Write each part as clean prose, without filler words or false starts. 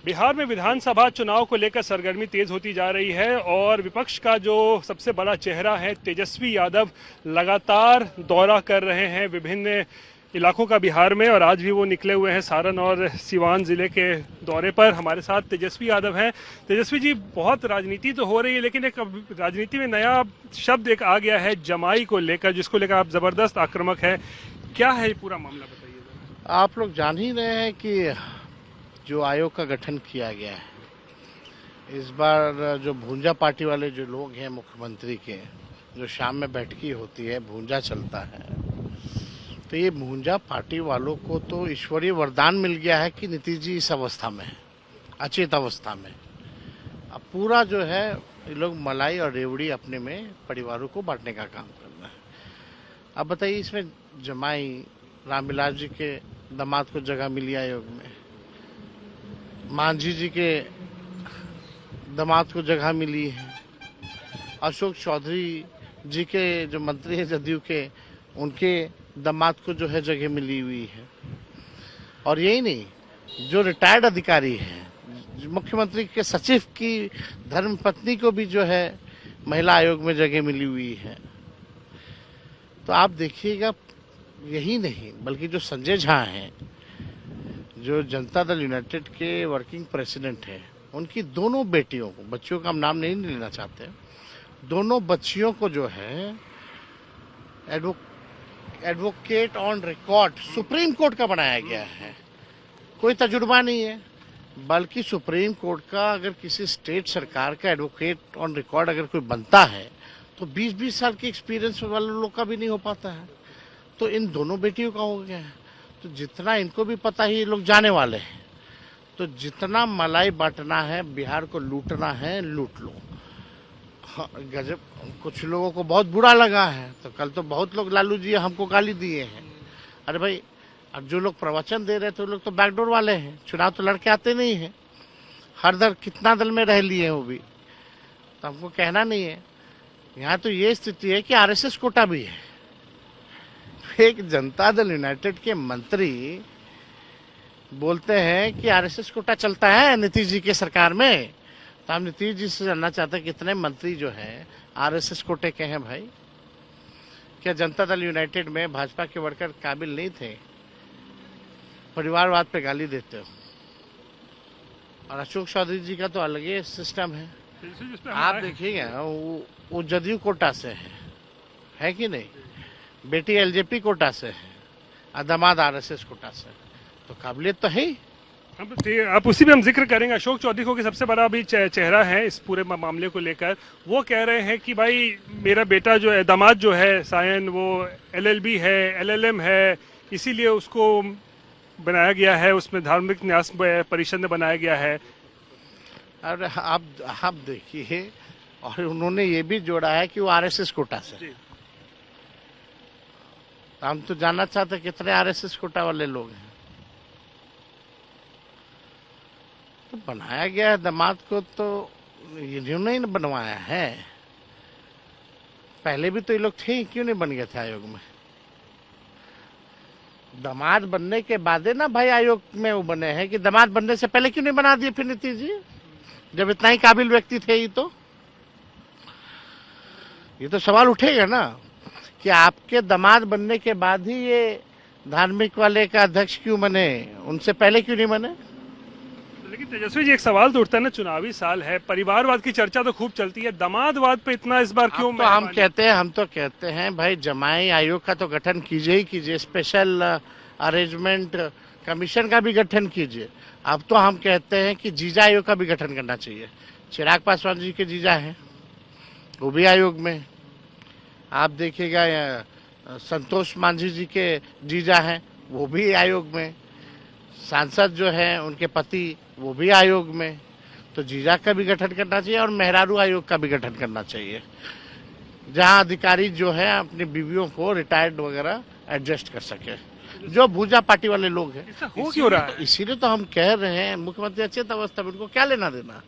बिहार में विधानसभा चुनाव को लेकर सरगर्मी तेज होती जा रही है और विपक्ष का जो सबसे बड़ा चेहरा है तेजस्वी यादव लगातार दौरा कर रहे हैं विभिन्न इलाकों का बिहार में और आज भी वो निकले हुए हैं सारण और सिवान जिले के दौरे पर। हमारे साथ तेजस्वी यादव हैं। तेजस्वी जी, बहुत राजनीति तो हो रही है लेकिन एक राजनीति में नया शब्द एक आ गया है जमाई को लेकर, जिसको लेकर आप जबरदस्त आक्रामक है। क्या है पूरा मामला, बताइए। आप लोग जान ही रहे हैं कि जो आयोग का गठन किया गया है इस बार, जो भूंजा पार्टी वाले जो लोग हैं मुख्यमंत्री के, जो शाम में बैठकी होती है, भूंजा चलता है, तो ये भूंजा पार्टी वालों को तो ईश्वरीय वरदान मिल गया है कि नीतीश जी इस अवस्था में है, अचेत अवस्था में। अब पूरा जो है ये लोग मलाई और रेवड़ी अपने में परिवारों को बांटने का काम कर रहे हैं। अब बताइए, इसमें जमाई रामविलास जी के दामाद को जगह मिली आयोग में, मांझी जी के दामाद को जगह मिली है, अशोक चौधरी जी के जो मंत्री हैं जदयू के, उनके दामाद को जो है जगह मिली हुई है। और यही नहीं, जो रिटायर्ड अधिकारी हैं, मुख्यमंत्री के सचिव की धर्मपत्नी को भी जो है महिला आयोग में जगह मिली हुई है। तो आप देखिएगा, यही नहीं बल्कि जो संजय झा हैं, जो जनता दल यूनाइटेड के वर्किंग प्रेसिडेंट हैं, उनकी दोनों बेटियों को, बच्चियों का हम नाम नहीं लेना चाहते, दोनों बच्चियों को जो है advocate on record supreme court का बनाया गया है। कोई तजुर्बा नहीं है, बल्कि सुप्रीम कोर्ट का अगर किसी स्टेट सरकार का एडवोकेट ऑन रिकॉर्ड अगर कोई बनता है तो 20-20 साल के एक्सपीरियंस वाले लोग का भी नहीं हो पाता है। तो इन दोनों बेटियों का हो गया है। तो जितना इनको भी पता ही, ये लोग जाने वाले हैं। तो जितना मलाई बांटना है, बिहार को लूटना है, लूट लो। हाँ, गजब। कुछ लोगों को बहुत बुरा लगा है, तो कल तो बहुत लोग लालू जी हमको गाली दिए हैं। अरे भाई, अब जो लोग प्रवचन दे रहे थे वो लोग तो बैकडोर वाले हैं, चुनाव तो लड़के आते नहीं हैं। हर दल कितना दल में रह लिए हैं वो भी, तो हमको कहना नहीं है। यहाँ तो ये स्थिति है कि आरएसएस कोटा भी है। एक जनता दल यूनाइटेड के मंत्री बोलते हैं कि आरएसएस कोटा चलता है नीतीश जी के सरकार में। तो हम नीतीश जी से जानना चाहते हैं, कितने मंत्री जो हैं आरएसएस कोटे के हैं भाई? क्या जनता दल यूनाइटेड में भाजपा के वर्कर काबिल नहीं थे? परिवारवाद पे गाली देते हो। और अशोक चौधरी जी का तो अलग ही सिस्टम है। आप देखिएगा, वो जदयू कोटा से है कि नहीं? बेटी एलजेपी कोटा से है, दामाद आरएसएस कोटा से, तो काबिलियत तो है ही। आप उसी पे हम जिक्र करेंगे। अशोक चौधरी को कि सबसे बड़ा अभी चेहरा है इस पूरे मामले को लेकर। वो कह रहे हैं कि भाई मेरा बेटा जो है, दामाद जो है सायन, वो एलएलबी है, एलएलएम है, इसीलिए उसको बनाया गया है, उसमें धार्मिक न्यास परिषद ने बनाया गया है। और आप देखिए, और उन्होंने ये भी जोड़ा है कि वो आरएसएस कोटा से। हम तो जानना चाहते हैं कितने आरएसएस कोटा वाले लोग हैं। तो बनाया गया है दामाद को, तो इन्होंने ही बनवाया है। पहले भी तो ये लोग थे, क्यों नहीं बन गए थे आयोग में? दामाद बनने के बाद ना भाई आयोग में वो बने हैं, कि दामाद बनने से पहले क्यों नहीं बना दिए फिर नीतीश जी, जब इतना ही काबिल व्यक्ति थे? ये तो सवाल उठेगा ना कि आपके दामाद बनने के बाद ही ये धार्मिक वाले का अध्यक्ष क्यों बने, उनसे पहले क्यों नहीं बने? लेकिन तेजस्वी जी, एक सवाल तो उठता है ना, चुनावी साल है, परिवारवाद की चर्चा तो खूब चलती है, दामादवाद पे इतना इस बार क्यों? तो हम तो कहते हैं भाई, जमाई आयोग का तो गठन कीजिए ही कीजिए, स्पेशल अरेंजमेंट कमीशन का भी गठन कीजिए। अब तो हम कहते हैं कि जीजा आयोग का भी गठन करना चाहिए। चिराग पासवान जी के जीजा हैं, वो भी आयोग में। आप देखिएगा, संतोष मांझी जी के जीजा हैं, वो भी आयोग में। सांसद जो हैं उनके पति, वो भी आयोग में। तो जीजा का भी गठन करना चाहिए और मेहरारू आयोग का भी गठन करना चाहिए, जहां अधिकारी जो है अपनी बीवियों को रिटायर्ड वगैरह एडजस्ट कर सके, जो भूजा पार्टी वाले लोग हैं। हो क्यों रहा है? इसीलिए तो हम कह रहे हैं, मुख्यमंत्री अचेत अवस्था में, उनको क्या लेना देना?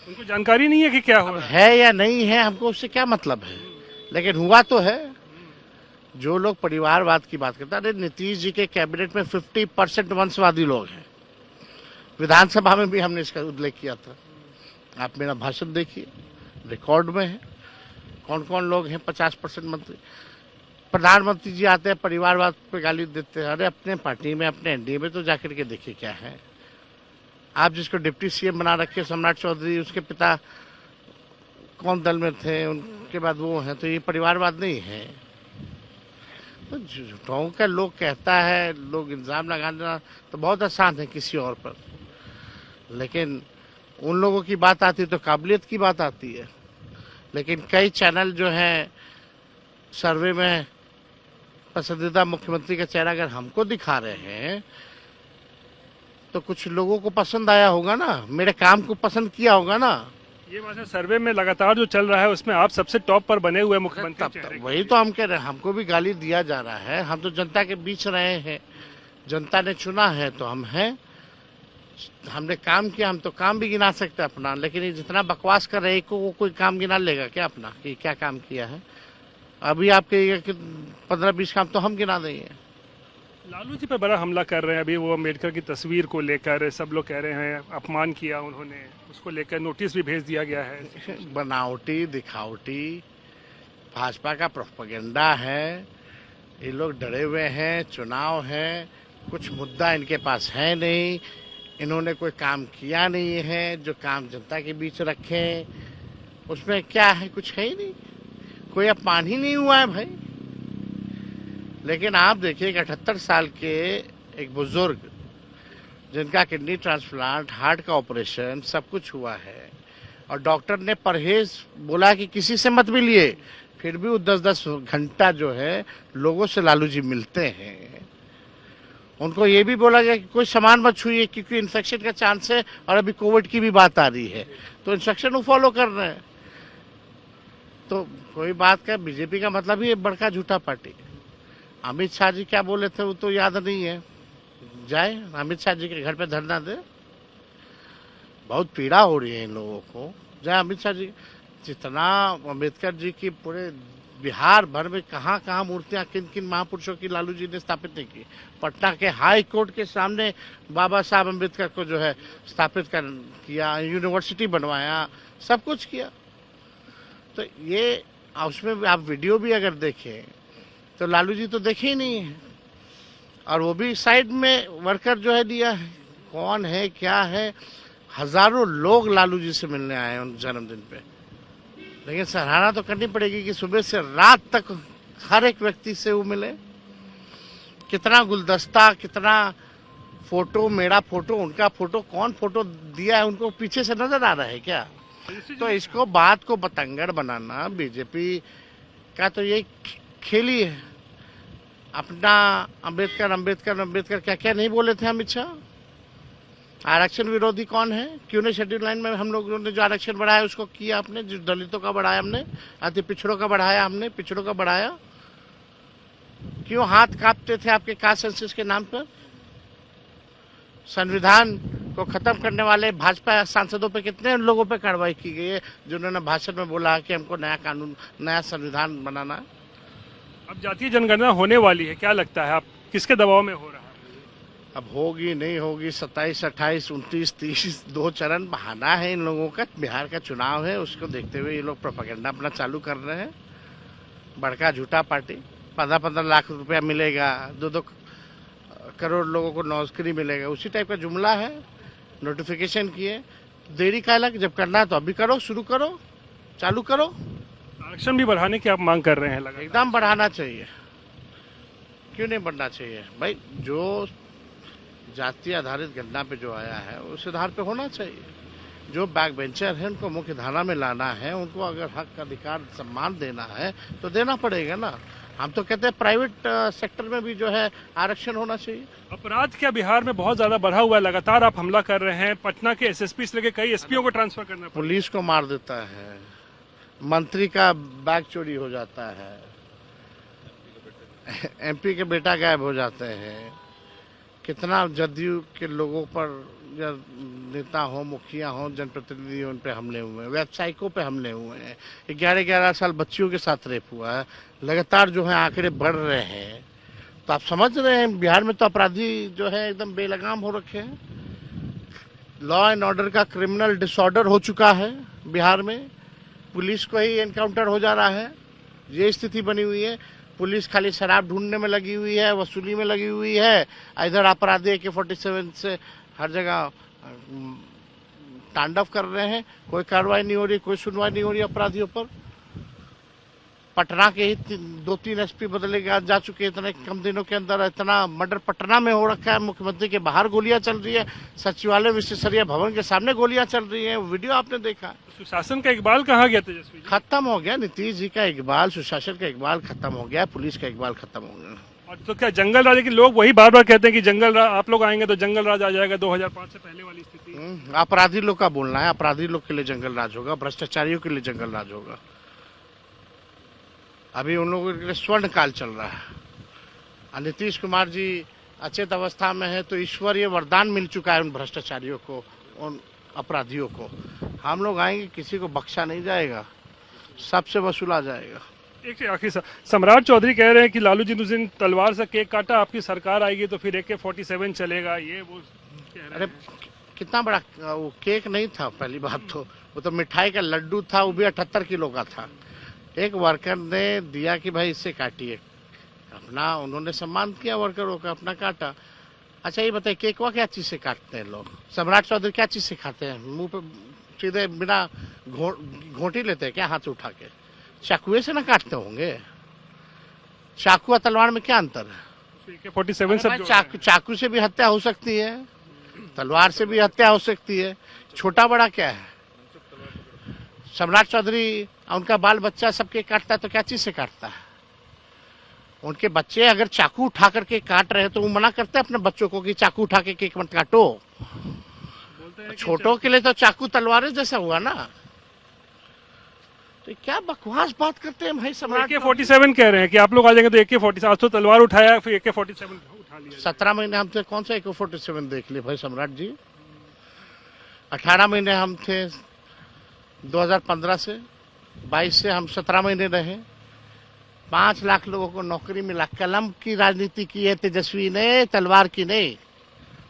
उनको जानकारी नहीं है कि क्या हो रहा है या नहीं है, हमको उससे क्या मतलब है? लेकिन हुआ तो है। जो लोग परिवारवाद की बात करते हैं, अरे नीतीश जी के कैबिनेट में 50% वंशवादी लोग हैं। विधानसभा में भी हमने इसका उल्लेख किया था। आप मेरा भाषण देखिए, रिकॉर्ड में है कौन कौन लोग हैं 50% मंत्री। प्रधानमंत्री जी आते हैं परिवारवाद पे गाली देते हैं। अरे अपने पार्टी में, अपने एनडीए में तो जाकर के देखिए क्या है। आप जिसको डिप्टी सीएम बना रखे सम्राट चौधरी, उसके पिता कौन दल में थे, उनके बाद वो हैं, तो ये परिवारवाद नहीं है। तो झूठों का लोग कहता है, लोग इल्जाम लगाना तो बहुत आसान है किसी और पर, लेकिन उन लोगों की बात आती है तो काबिलियत की बात आती है। लेकिन कई चैनल जो हैं सर्वे में पसंदीदा मुख्यमंत्री का चेहरा अगर हमको दिखा रहे हैं तो कुछ लोगों को पसंद आया होगा ना, मेरे काम को पसंद किया होगा ना। ये बात है, सर्वे में लगातार जो चल रहा है उसमें आप सबसे टॉप पर बने हुए मुख्यमंत्री चेहरे। वही तो हम कह रहे हैं, हमको भी गाली दिया जा रहा है। हम तो जनता के बीच रहे हैं, जनता ने चुना है तो हम हैं। हमने काम किया, हम तो काम भी गिना सकते हैं अपना, लेकिन ये जितना बकवास कर रहे हैं वो कोई काम गिना लेगा क्या अपना कि क्या काम किया है? अभी आप कहिएगा कि 15-20 काम तो हम गिना देंगे। लालू जी पर बड़ा हमला कर रहे हैं। अभी वो अम्बेडकर की तस्वीर को लेकर सब लोग कह रहे हैं अपमान किया उन्होंने, उसको लेकर नोटिस भी भेज दिया गया है। बनावटी दिखावटी भाजपा का प्रोपेगेंडा है। ये लोग डरे हुए हैं, चुनाव है, कुछ मुद्दा इनके पास है नहीं, इन्होंने कोई काम किया नहीं है। जो काम जनता के बीच रखे उसमें क्या है, कुछ है ही नहीं, कोई अपमान ही नहीं हुआ है भाई। लेकिन आप देखिए 78 साल के एक बुजुर्ग जिनका किडनी ट्रांसप्लांट, हार्ट का ऑपरेशन सब कुछ हुआ है, और डॉक्टर ने परहेज बोला कि किसी से मत मिलिए, फिर भी वो 10-10 घंटा जो है लोगों से लालू जी मिलते हैं। उनको ये भी बोला गया कि कोई सामान मत छूइए क्योंकि इन्फेक्शन का चांस है, और अभी कोविड की भी बात आ रही है, तो इंस्ट्रक्शन वो फॉलो कर रहे हैं। तो कोई बात का, बीजेपी का मतलब ही बड़का झूठा पार्टी। अमित शाह जी क्या बोले थे वो तो याद नहीं है, जाए अमित शाह जी के घर पे धरना दे। बहुत पीड़ा हो रही है इन लोगों को, जाए अमित शाह जी। जितना अम्बेडकर जी की पूरे बिहार भर में कहाँ कहाँ मूर्तियां किन किन महापुरुषों की लालू जी ने स्थापित नहीं की। पटना के हाई कोर्ट के सामने बाबा साहब अम्बेडकर को जो है स्थापित किया, यूनिवर्सिटी बनवाया, सब कुछ किया। तो ये उसमें आप वीडियो भी अगर देखें तो लालू जी तो देखे ही नहीं है, और वो भी साइड में वर्कर जो है दिया है। कौन है क्या है, हजारों लोग लालू जी से मिलने आए हैं उन जन्मदिन पे। लेकिन सराहना तो करनी पड़ेगी कि सुबह से रात तक हर एक व्यक्ति से वो मिले। कितना गुलदस्ता, कितना फोटो, मेरा फोटो, उनका फोटो, कौन फोटो दिया है उनको पीछे से नजर आ रहा है क्या? तो इसको बात को बतंगड़ बनाना बीजेपी का तो ये खेल ही है। अपना अंबेडकर अंबेडकर अंबेडकर क्या क्या नहीं बोले थे अमित शाह? आरक्षण विरोधी कौन है? क्यों नहीं शेड्यूल लाइन में हम लोगों ने जो आरक्षण बढ़ाया उसको किया आपने? जो दलितों का बढ़ाया हमने, अति पिछड़ों का बढ़ाया हमने, पिछड़ों का बढ़ाया। क्यों हाथ कांपते थे आपके कास्ट सेंसस के नाम पर? संविधान को खत्म करने वाले भाजपा सांसदों पे कितने लोगों पे कार्रवाई की गई है जिन्होंने भाषण में बोला कि हमको नया कानून, नया संविधान बनाना है। अब जातीय जनगणना होने वाली है, क्या लगता है आप किसके दबाव में हो रहा है? अब होगी नहीं होगी, 27, 28, 29, 30 2 चरण बहाना है इन लोगों का। बिहार का चुनाव है, उसको देखते हुए ये लोग प्रोपेगेंडा अपना चालू कर रहे हैं। बड़का झूठा पार्टी, 15-15 लाख रुपया मिलेगा, 2-2 करोड़ लोगों को नौकरी मिलेगा, उसी टाइप का जुमला है। नोटिफिकेशन किए, देरी का अलग, जब करना है तो अभी करो, शुरू करो, चालू करो। आरक्षण भी बढ़ाने की आप मांग कर रहे हैं लगातार? एकदम बढ़ाना चाहिए, क्यों नहीं बढ़ना चाहिए भाई? जो जातीय आधारित गणना पे जो आया है उस आधार पे होना चाहिए। जो बैक बेंचर है उनको मुख्य धारा में लाना है, उनको अगर हक, अधिकार, सम्मान देना है तो देना पड़ेगा ना। हम तो कहते हैं प्राइवेट सेक्टर में भी जो है आरक्षण होना चाहिए। अपराध क्या बिहार में बहुत ज्यादा बढ़ा हुआ है, लगातार आप हमला कर रहे हैं। पटना के एसएसपी से लेकर कई एसपीओ को ट्रांसफर करना पड़ा। पुलिस को मार देता है, मंत्री का बैग चोरी हो जाता है, एमपी के बेटा गायब हो जाते हैं। कितना जदयू के लोगों पर, या नेता हो, मुखिया हो, जनप्रतिनिधि हो, उन पे हमले हुए हैं, व्यावसायिकों पे हमले हुए हैं। 11-11 साल बच्चियों के साथ रेप हुआ है। लगातार जो है आंकड़े बढ़ रहे हैं, तो आप समझ रहे हैं बिहार में तो अपराधी जो है एकदम बेलगाम हो रखे हैं। लॉ एंड ऑर्डर का क्रिमिनल डिसऑर्डर हो चुका है बिहार में। पुलिस को ही एनकाउंटर हो जा रहा है, ये स्थिति बनी हुई है। पुलिस खाली शराब ढूंढने में लगी हुई है, वसूली में लगी हुई है। इधर अपराधी AK-47 से हर जगह तांडव कर रहे हैं। कोई कार्रवाई नहीं हो रही, कोई सुनवाई नहीं हो रही अपराधियों पर। पटना के ही 2-3 SP बदले जा चुके हैं इतने कम दिनों के अंदर। इतना मर्डर पटना में हो रखा है। मुख्यमंत्री के बाहर गोलियां चल रही है, सचिवालय विश्वेश्वरैया भवन के सामने गोलियां चल रही है। वीडियो आपने देखा। सुशासन का इकबाल कहाँ गया तेजस्वी जी? खत्म हो गया। नीतीश जी का इकबाल, सुशासन का इकबाल खत्म हो गया, पुलिस का इकबाल खत्म हो गया। और तो क्या जंगल राज के लोग वही बार बार कहते हैं कि जंगल राज, आप लोग आएंगे तो जंगल राज आ जाएगा, 2005 से पहले वाली स्थिति। अपराधी लोग का बोलना है, अपराधी लोग के लिए जंगल राज होगा, भ्रष्टाचारियों के लिए जंगल राज होगा। अभी उन लोगों के लिए स्वर्ण काल चल रहा है। नीतीश कुमार जी अचेत अवस्था में है तो ईश्वरीय वरदान मिल चुका है उन भ्रष्टाचारियों को, उन अपराधियों को। हम लोग आएंगे, किसी को बख्शा नहीं जाएगा, सबसे वसूला जाएगा। एक आखिरी सम्राट चौधरी कह रहे हैं कि लालू जी उस दिन तलवार से केक काटा, आपकी सरकार आएगी तो फिर AK-47 चलेगा, ये वो कह रहे हैं। अरे कितना बड़ा वो केक नहीं था, पहली बात तो वो तो मिठाई का लड्डू था, वो भी 78 किलो का था। एक वर्कर ने दिया कि भाई इससे काटिए, अपना उन्होंने सम्मान किया वर्करों का, अपना काटा। अच्छा ये बताइए केकवा क्या चीज से काटते हैं लोग? सम्राट चौधरी क्या चीज से खाते हैं? मुंह पे सीधे बिना घोंटी लेते हैं क्या हाथ उठा के? चाकुए से ना काटते होंगे। चाकू और तलवार में क्या अंतर है? AK-47 सब चाकू से भी हत्या हो सकती है, तलवार से भी हत्या हो सकती है। छोटा बड़ा क्या है? सम्राट चौधरी उनका बाल बच्चा सबके काटता है तो क्या चीज से काटता है? उनके बच्चे अगर चाकू उठा करके काट रहे हैं तो वो मना करते हैं अपने बच्चों को कि चाकू उठा के केक मत काटो। छोटों के लिए तो चाकू तलवार जैसा हुआ ना। तो क्या बकवास बात करते हैं भाई सम्राट। AK-47 कह रहे हैं कि आप लोग आ जाएंगे तो AK-47, आज तो तलवार उठाया फिर AK-47 उठा लिया। 17 महीने हम थे, कौन सा AK-47 देख लिए भाई सम्राट जी? 18 महीने हम थे 2015 से, 22 से हम 17 महीने रहे। 5 लाख लोगों को नौकरी मिला। कलम की राजनीति की है तेजस्वी ने, तलवार की नहीं।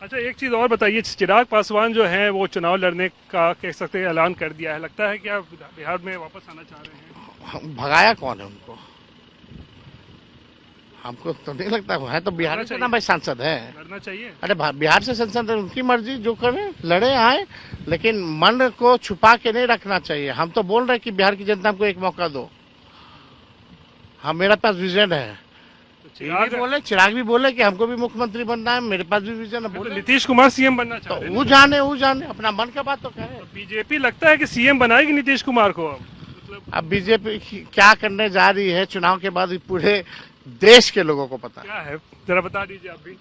अच्छा एक चीज और बताइए, चिराग पासवान जो है वो चुनाव लड़ने का कह सकते हैं ऐलान कर दिया है, लगता है कि आप बिहार में वापस आना चाह रहे हैं? भगाया कौन है उनको? हमको तो नहीं लगता है, तो बिहार से ना भाई सांसद है, लड़ना चाहिए। अरे बिहार से सांसद है, उनकी मर्जी, जो करे लड़े आए, लेकिन मन को छुपा के नहीं रखना चाहिए। हम तो बोल रहे हैं कि बिहार की जनता को एक मौका दो। हम, मेरे पास विजन है। चिराग भी बोले कि हमको भी मुख्यमंत्री बनना है, मेरे पास भी विजन है। बोले तो नीतीश कुमार CM बनना चाह रहे हैं। वो जाने अपना मन का बात तो कहे। बीजेपी लगता है कि CM बनाएगी नीतीश कुमार को। अब बीजेपी क्या करने जा रही है चुनाव के बाद पूरे देश के लोगों को पता क्या है, जरा बता दीजिए आप भी।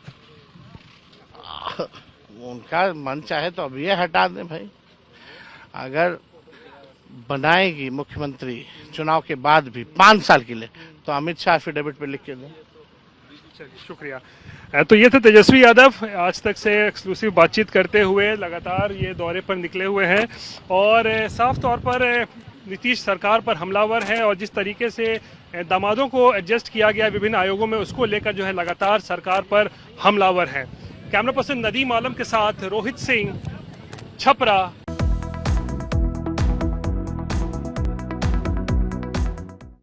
उनका मन चाहे तो अब ये हटा दें भाई। अगर बनाएगी मुख्यमंत्री चुनाव के बाद भी 5 साल के लिए तो अमित शाह एफिडेविट पे लिख के दें। चलिए शुक्रिया। तो ये थे तेजस्वी यादव, आज तक से एक्सक्लूसिव बातचीत करते हुए लगातार ये दौरे पर निकले हुए हैं और साफ तौर पर नीतीश सरकार पर हमलावर है और जिस तरीके से दामादों को एडजस्ट किया गया विभिन्न आयोगों में, उसको लेकर जो है लगातार सरकार पर हमलावर है। कैमरा पर्सन नदीम आलम के साथ रोहित सिंह, छपरा।